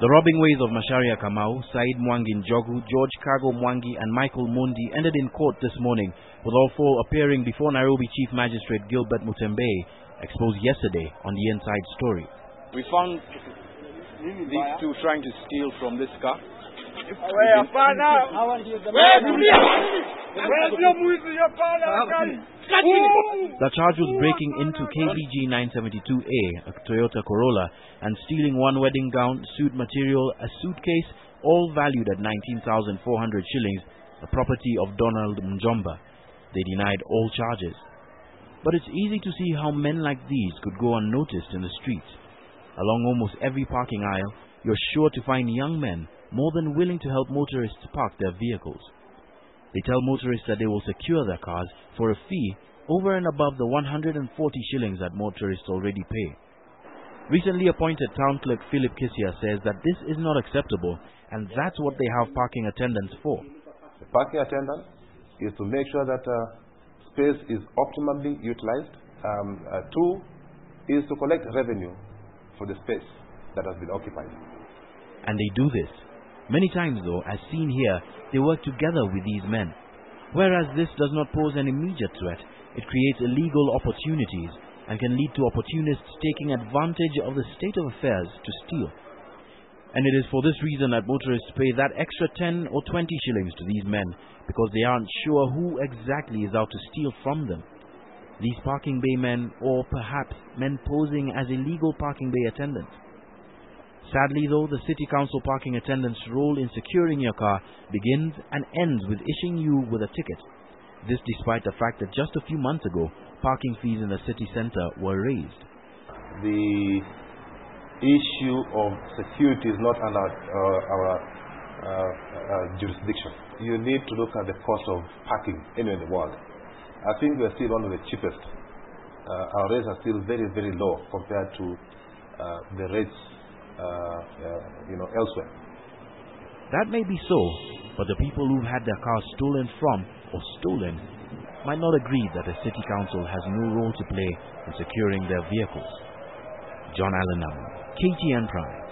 The robbing ways of Macharia Kamau, Said Mwangi Njogu, George Kago Mwangi and Michael Mundi ended in court this morning, with all four appearing before Nairobi Chief Magistrate Gilbert Mutembe, exposed yesterday on the Inside Story. We found these two trying to steal from this car. The charge was breaking into KBG 972A, a Toyota Corolla, and stealing one wedding gown, suit material, a suitcase, all valued at 19,400 shillings, the property of Donald Mjomba. They denied all charges. But it's easy to see how men like these could go unnoticed in the streets. Along almost every parking aisle, you're sure to find young men more than willing to help motorists park their vehicles. They tell motorists that they will secure their cars for a fee over and above the 140 shillings that motorists already pay. Recently appointed Town Clerk Philip Kisia says that this is not acceptable, and that's what they have parking attendants for. The parking attendant is to make sure that space is optimally utilized. Two is to collect revenue for the space that has been occupied. And they do this. Many times though, as seen here, they work together with these men. Whereas this does not pose an immediate threat, it creates illegal opportunities and can lead to opportunists taking advantage of the state of affairs to steal. And it is for this reason that motorists pay that extra 10 or 20 shillings to these men, because they aren't sure who exactly is out to steal from them. These parking bay men, or perhaps men posing as illegal parking bay attendants. Sadly though, the City Council parking attendant's role in securing your car begins and ends with issuing you with a ticket. This despite the fact that just a few months ago, parking fees in the city centre were raised. The issue of security is not under our jurisdiction. You need to look at the cost of parking anywhere in the world. I think we are still one of the cheapest. Our rates are still very, very low compared to the rates elsewhere. That may be so, but the people who've had their cars stolen from or stolen might not agree that the City Council has no role to play in securing their vehicles. John Allen, KTN Prime.